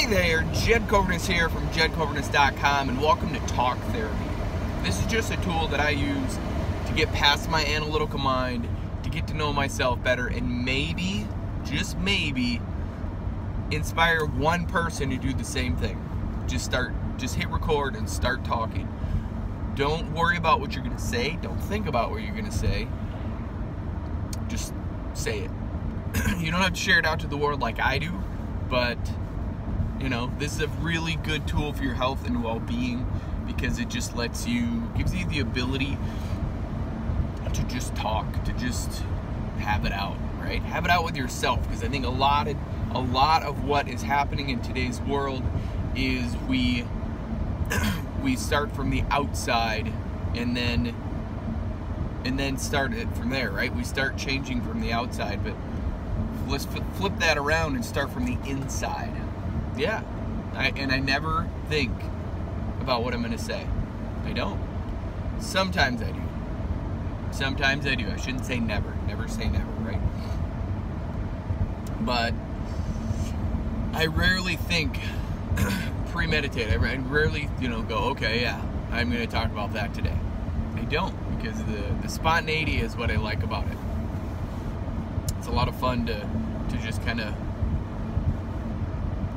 there, Jed Coverness here from JedCoverness.com, and welcome to Talk Therapy. This is just a tool that I use to get past my analytical mind, to get to know myself better, and maybe, just maybe, inspire one person to do the same thing. Just hit record and start talking. Don't worry about what you're going to say. Don't think about what you're going to say. Just say it. You don't have to share it out to the world like I do, but you know, this is a really good tool for your health and well-being because it just gives you the ability to just talk, to just have it out, right? Have it out with yourself, because I think a lot of what is happening in today's world is we start from the outside and then start it from there, right? We start changing from the outside, but let's flip that around and start from the inside. Yeah, and I never think about what I'm going to say. I don't. Sometimes I do. Sometimes I do. I shouldn't say never. Never say never, right? But I rarely think premeditate. I rarely, go, okay, yeah, I'm going to talk about that today. I don't, because the spontaneity is what I like about it. It's a lot of fun to just kind of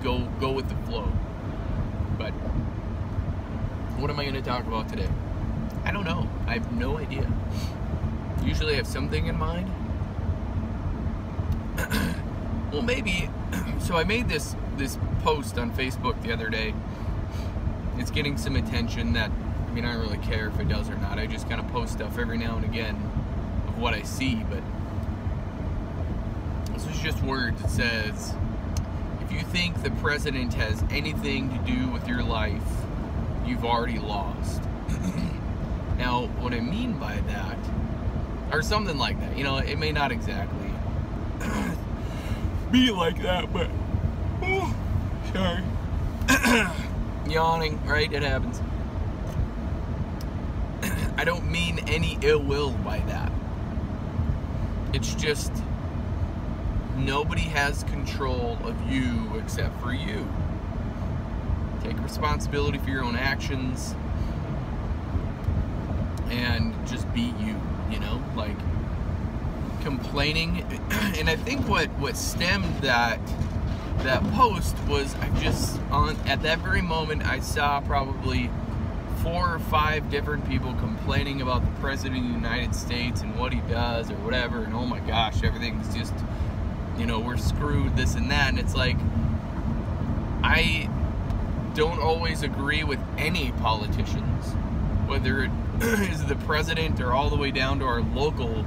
go with the flow. But what am I going to talk about today? I don't know. I have no idea. Usually I have something in mind. Well, maybe. So I made this post on Facebook the other day. It's getting some attention that, I don't really care if it does or not. I just kind of post stuff every now and again of what I see, but this is just words. It says, if you think the president has anything to do with your life, you've already lost. Now, what I mean by that, or something like that, it may not exactly be like that, but, sorry. Yawning, right? It happens. I don't mean any ill will by that. It's just nobody has control of you except for you. Take responsibility for your own actions and just be you, like complaining. And I think what stemmed that post was at that very moment I saw probably 4 or 5 different people complaining about the President of the United States and what he does or whatever, and oh my gosh, everything's just, we're screwed, this and that. And it's like, I don't always agree with any politicians, whether it is the president or all the way down to our local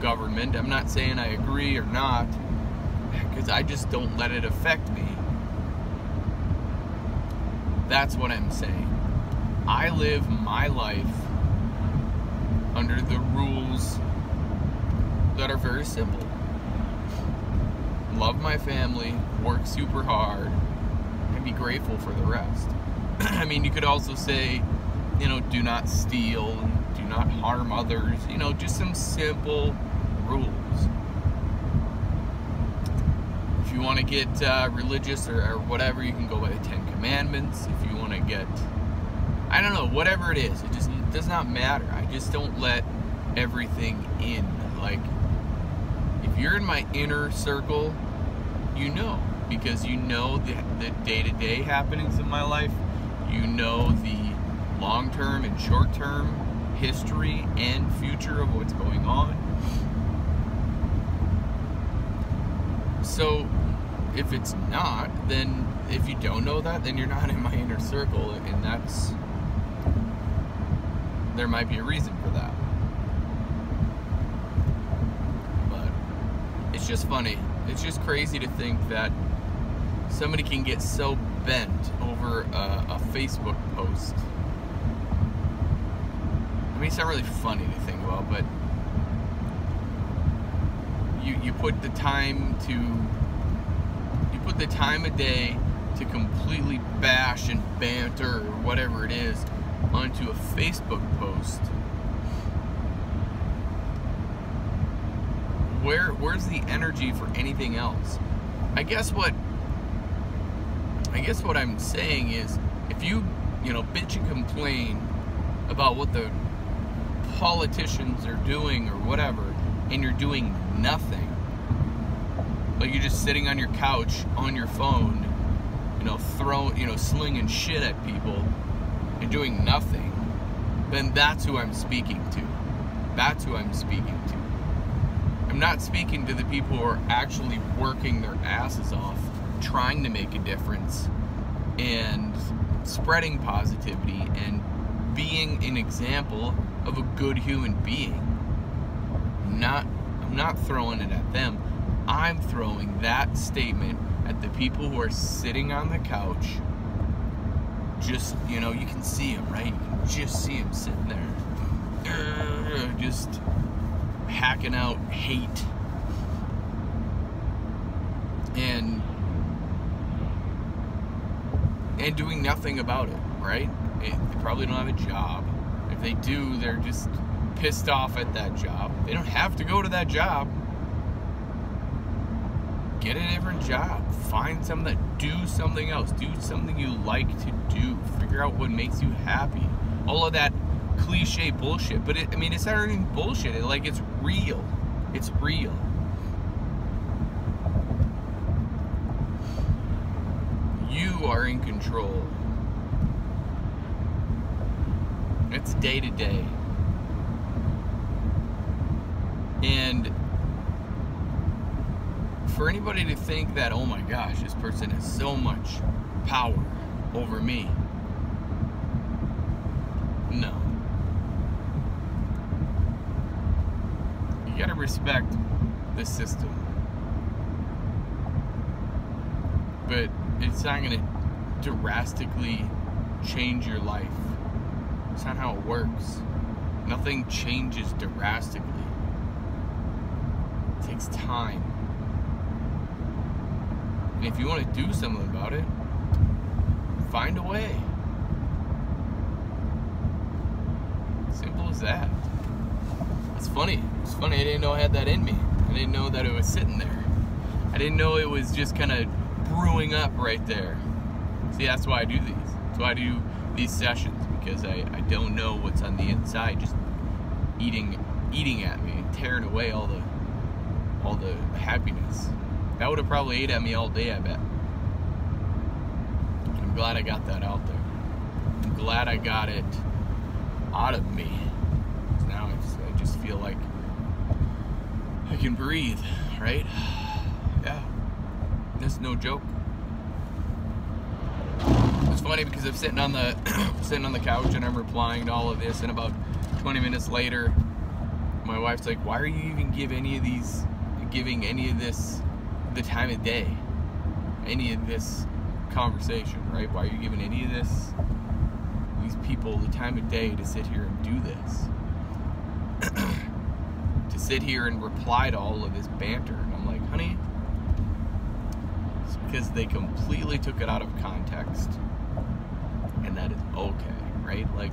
government. I'm not saying I agree or not, because I just don't let it affect me. That's what I'm saying. I live my life under the rules that are very simple. Love my family, work super hard, and be grateful for the rest. You could also say, do not steal, and do not harm others, just some simple rules. If you want to get religious or whatever, you can go by the 10 Commandments. If you want to get, I don't know, whatever it is, it does not matter. I just don't let everything in. Like, if you're in my inner circle, because you know the day-to-day happenings in my life, the long-term and short-term history and future of what's going on. So if it's not, then if you don't know that, then you're not in my inner circle, and there might be a reason for that. But it's just funny. It's just crazy to think that somebody can get so bent over a Facebook post. It's not really funny to think about, but you put the time of day to completely bash and banter or whatever it is onto a Facebook post. Where's the energy for anything else? I guess what I guess what I'm saying is, if you bitch and complain about what the politicians are doing or whatever, and you're doing nothing, like you're just sitting on your couch on your phone, slinging shit at people and doing nothing, then that's who I'm speaking to. That's who I'm speaking to. I'm not speaking to the people who are actually working their asses off, trying to make a difference and spreading positivity and being an example of a good human being. I'm not throwing it at them. I'm throwing that statement at the people who are sitting on the couch. Just, you can see them, right? You can just see them sitting there. Just hacking out hate. And doing nothing about it, right? They probably don't have a job. If they do, they're just pissed off at that job. They don't have to go to that job. Get a different job. Find something that do something else. Do something you like to do. Figure out what makes you happy. All of that cliche bullshit. But it's not even bullshit. It's real. It's real. You are in control. It's day to day. And for anybody to think that, oh my gosh, this person has so much power over me. No. You gotta respect the system. But it's not gonna drastically change your life. It's not how it works. Nothing changes drastically. It takes time. And if you want to do something about it, find a way. Simple as that. It's funny. It's funny. I didn't know I had that in me. I didn't know that it was sitting there. I didn't know it was just kind of brewing up right there. See, that's why I do these. That's why I do these sessions, because I don't know what's on the inside just eating at me and tearing away all the happiness. That would have probably ate at me all day, I bet. I'm glad I got that out there. I'm glad I got it out of me. Now I just feel like I can breathe, right? Yeah. That's no joke. It's funny because I'm sitting on the couch and I'm replying to all of this, and about 20 minutes later, my wife's like, "Why are you even giving any of this the time of day? Any of this conversation, right? Why are you giving any of these people the time of day to sit here and do this? To sit here and reply to all of this banter?" And I'm like, "Honey, it's because they completely took it out of context. And that is okay, right? Like,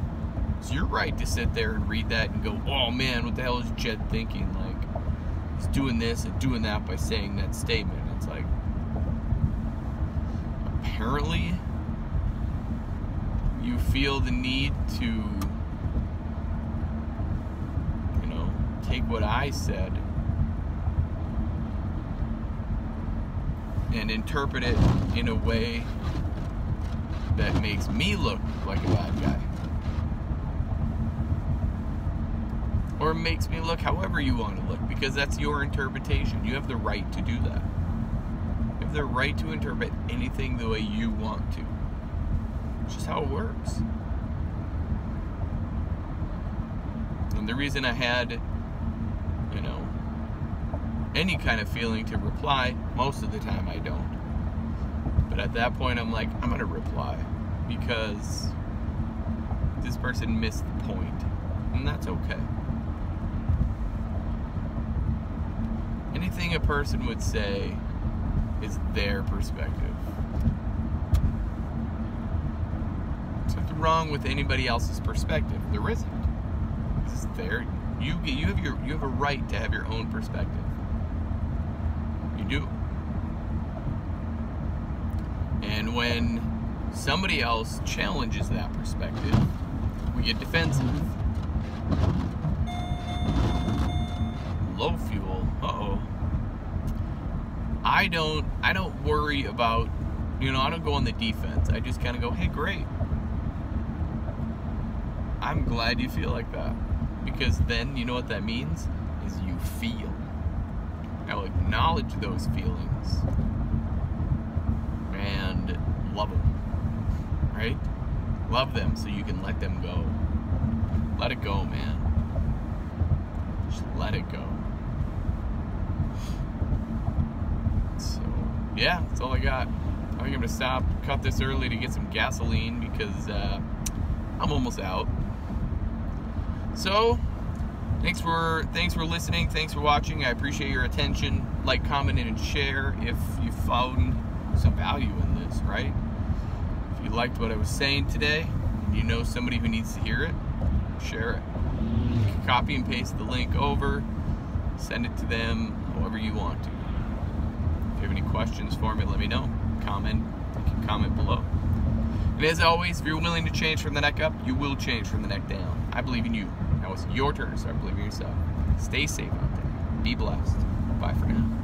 it's your right to sit there and read that and go, oh man, what the hell is Jed thinking? Like, he's doing this and doing that by saying that statement." It's like, apparently you feel the need to, take what I said and interpret it in a way that makes me look like a bad guy. Or makes me look however you want to look, because that's your interpretation. You have the right to do that. You have the right to interpret anything the way you want to. It's just how it works. And the reason I had, any kind of feeling to reply, most of the time I don't. But at that point, I'm like, I'm going to reply, because this person missed the point, and that's okay. Anything a person would say is their perspective. There's nothing wrong with anybody else's perspective. There isn't. It's there. You have a right to have your own perspective. You do. And And when somebody else challenges that perspective, we get defensive. Low fuel. Uh-oh. I don't worry about, I don't go on the defense. I just kind of go, hey, great. I'm glad you feel like that. Because then, you know what that means? Is you feel. I will acknowledge those feelings. And love them. Right? Love them so you can let them go. Let it go, man. Just let it go. So, yeah, that's all I got. I think I'm gonna cut this early to get some gasoline because I'm almost out. So, thanks for listening. Thanks for watching. I appreciate your attention. Like, comment, and share if you found some value in this, right? If you liked what I was saying today, and you know somebody who needs to hear it, share it. You can copy and paste the link over, send it to them however you want to. If you have any questions for me, let me know. You can comment below. And as always, if you're willing to change from the neck up, you will change from the neck down. I believe in you. Now it's your turn to start believing in yourself. Stay safe out there. Be blessed. Bye for now.